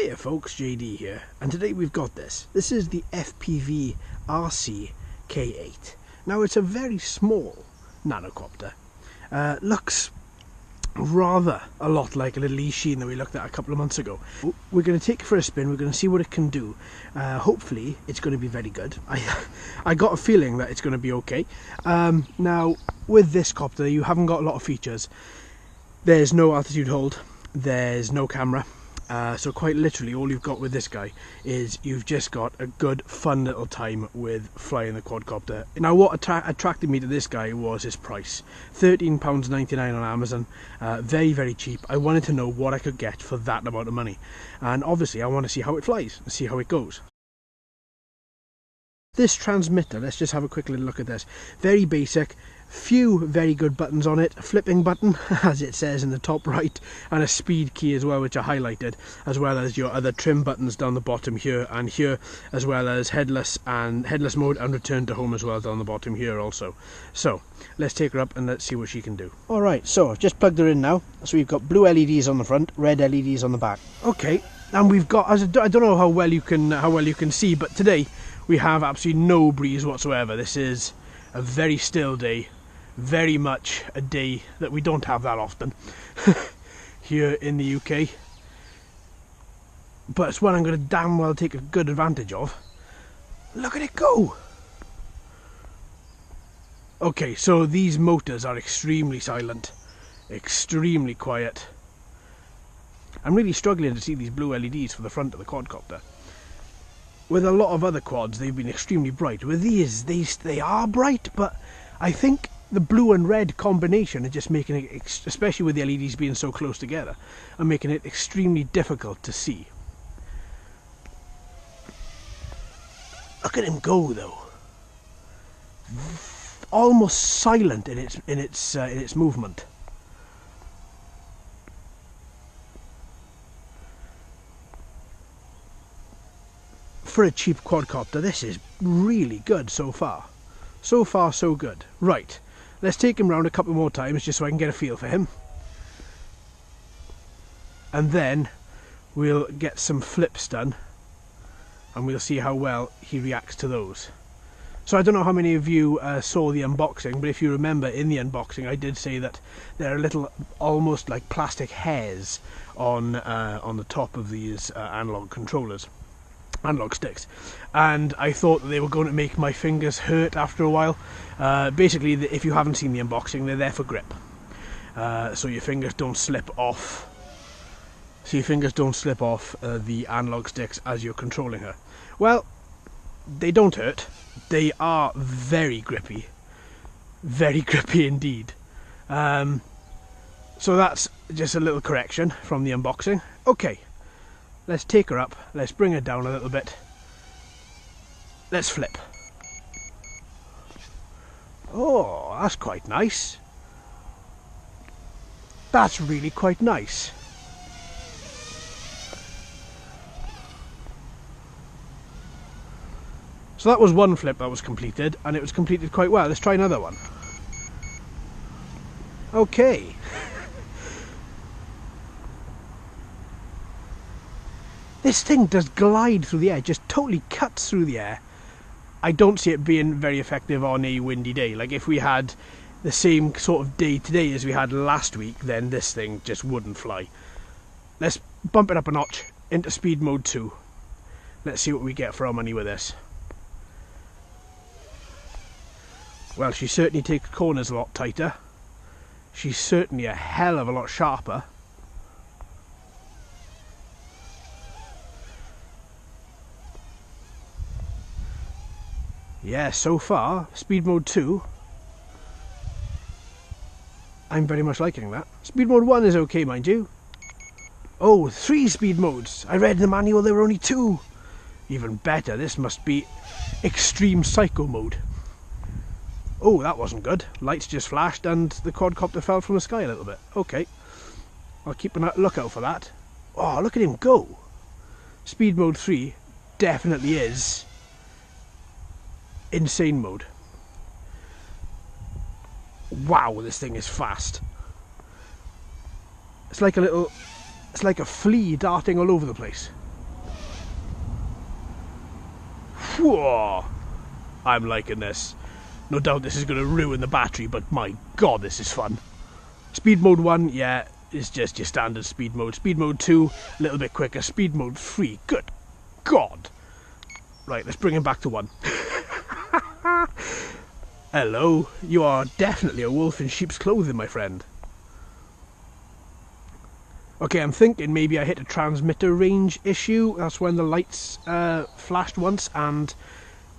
Hiya folks, JD here, and today we've got this. This is the FPVRC K8. Now it's a very small nanocopter. Looks rather a lot like a little e-sheen that we looked at a couple of months ago. We're going to take it for a spin, we're going to see what it can do. Hopefully it's going to be very good. I got a feeling that it's going to be okay. Now with this copter you haven't got a lot of features. There's no altitude hold, there's no camera. So quite literally all you've got with this guy is you've just got a good fun little time with flying the quadcopter. Now what attracted me to this guy was his price. £13.99 on Amazon, very very cheap. I wanted to know what I could get for that amount of money, and obviously I want to see how it flies and see how it goes. This transmitter, let's just have a quick little look at this. Very basic, few very good buttons on it. A flipping button, as it says in the top right, and a speed key as well, which are highlighted, as well as your other trim buttons down the bottom here and here, as well as headless mode and return to home as well down the bottom here also. So let's take her up and let's see what she can do. Alright, so I've just plugged her in now. So we've got blue LEDs on the front, red LEDs on the back. Okay, and we've got, I don't know how well you can see, but today we have absolutely no breeze whatsoever. This is a very still day, very much a day that we don't have that often here in the UK, but it's one I'm going to damn well take a good advantage of. Look at it go! Okay, so these motors are extremely silent, extremely quiet. I'm really struggling to see these blue LEDs for the front of the quadcopter. With a lot of other quads, they've been extremely bright. With these, they are bright, but I think the blue and red combination are just making it, especially with the LEDs being so close together, are making it extremely difficult to see. Look at him go, though. Almost silent in its movement. For a cheap quadcopter, this is really good so far. So far, so good. Right, let's take him round a couple more times just so I can get a feel for him. And then we'll get some flips done and we'll see how well he reacts to those. So I don't know how many of you saw the unboxing, but if you remember in the unboxing I did say that there are little almost like plastic hairs on the top of these analog controllers. Analog sticks, and I thought that they were going to make my fingers hurt after a while. Basically, if you haven't seen the unboxing, they're there for grip, so your fingers don't slip off. The analog sticks as you're controlling her. Well, they don't hurt. They are very grippy indeed. So that's just a little correction from the unboxing. Okay. Let's take her up, let's bring her down a little bit, let's flip. Oh, that's quite nice. That's really quite nice. So that was one flip that was completed, and it was completed quite well. Let's try another one. Okay. This thing does glide through the air, just totally cuts through the air. I don't see it being very effective on a windy day. Like if we had the same sort of day today as we had last week, then this thing just wouldn't fly. Let's bump it up a notch into speed mode 2. Let's see what we get for our money with this. Well, she certainly takes corners a lot tighter. She's certainly a hell of a lot sharper. Yeah, so far, speed mode 2, I'm very much liking that. Speed mode 1 is okay, mind you. Oh, 3 speed modes. I read in the manual there were only 2. Even better, this must be extreme psycho mode. Oh, that wasn't good. Lights just flashed and the quadcopter fell from the sky a little bit. Okay, I'll keep a lookout for that. Oh, look at him go. Speed mode 3 definitely is insane mode. Wow, this thing is fast. It's like a flea darting all over the place. Whoa, I'm liking this. No doubt this is going to ruin the battery, but my god, this is fun. Speed mode 1, yeah, is just your standard speed mode. Speed mode 2, a little bit quicker. Speed mode 3, good god. Right, let's bring him back to 1. Hello, you are definitely a wolf in sheep's clothing, my friend. Okay, I'm thinking maybe I hit a transmitter range issue. That's when the lights flashed once, and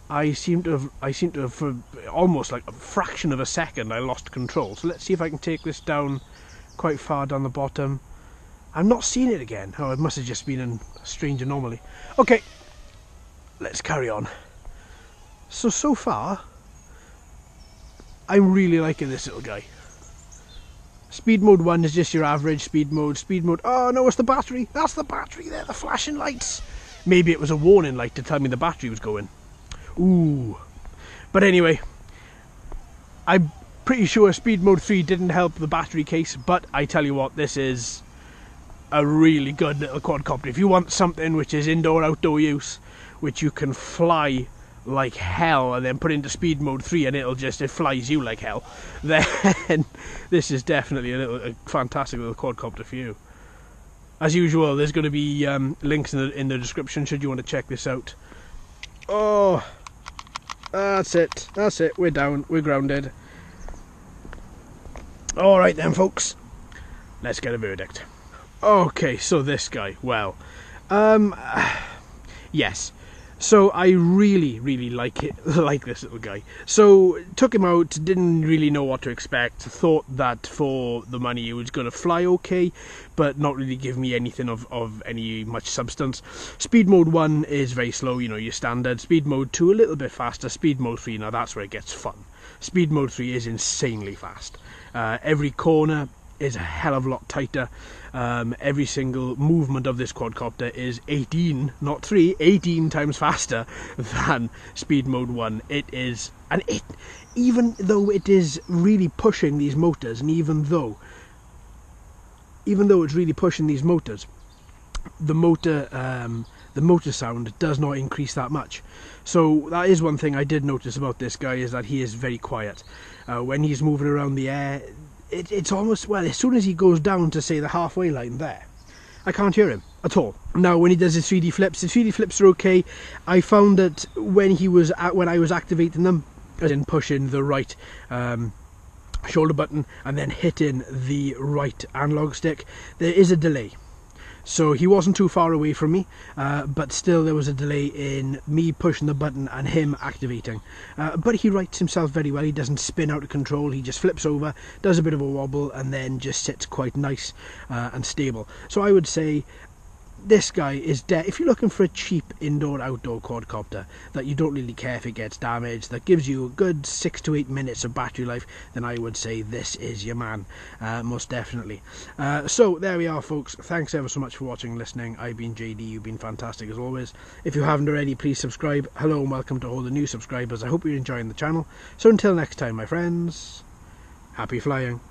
I seem to have for almost like a fraction of a second I lost control. So let's see if I can take this down quite far down the bottom. I'm not seeing it again. Oh, it must have just been a strange anomaly. Okay, let's carry on. So far, I'm really liking this little guy. Speed mode 1 is just your average speed mode. Speed mode, oh no, it's the battery. That's the battery there, the flashing lights. Maybe it was a warning light to tell me the battery was going. Ooh. But anyway, I'm pretty sure speed mode 3 didn't help the battery case, but I tell you what, this is a really good little quadcopter. If you want something which is indoor-outdoor use, which you can fly like hell and then put into speed mode 3 and it flies you like hell, then this is definitely a fantastic little quadcopter for you. As usual, there's going to be links in the description should you want to check this out. Oh, that's it, we're down, we're grounded. Alright then folks, let's get a verdict. Okay, so this guy, well, yes. So I really like this little guy. So took him out, didn't really know what to expect, thought that for the money it was going to fly okay, but not really give me anything of any much substance. Speed mode 1 is very slow, you know, your standard. Speed mode 2 a little bit faster. Speed mode 3, now that's where it gets fun. Speed mode 3 is insanely fast. Every corner is a hell of a lot tighter. Every single movement of this quadcopter is 18, not 3, 18 times faster than speed mode 1. It is, and even though it is really pushing these motors, and even though it's really pushing these motors, the motor sound does not increase that much. So that is one thing I did notice about this guy, is that he is very quiet. When he's moving around the air, it's almost, well, as soon as he goes down to say the halfway line there, I can't hear him at all. Now when he does his 3D flips, his 3D flips are okay. I found that when I was activating them, as in pushing the right shoulder button and then hitting the right analog stick, there is a delay. So he wasn't too far away from me, but still there was a delay in me pushing the button and him activating. But he rights himself very well. He doesn't spin out of control. He just flips over, does a bit of a wobble, and then just sits quite nice and stable. So I would say this guy is if you're looking for a cheap indoor-outdoor quadcopter that you don't really care if it gets damaged, that gives you a good 6 to 8 minutes of battery life, then I would say this is your man, most definitely. So there we are folks, thanks ever so much for watching and listening. I've been JD, you've been fantastic as always. If you haven't already, please subscribe. Hello and welcome to all the new subscribers. I hope you're enjoying the channel. So until next time my friends, happy flying.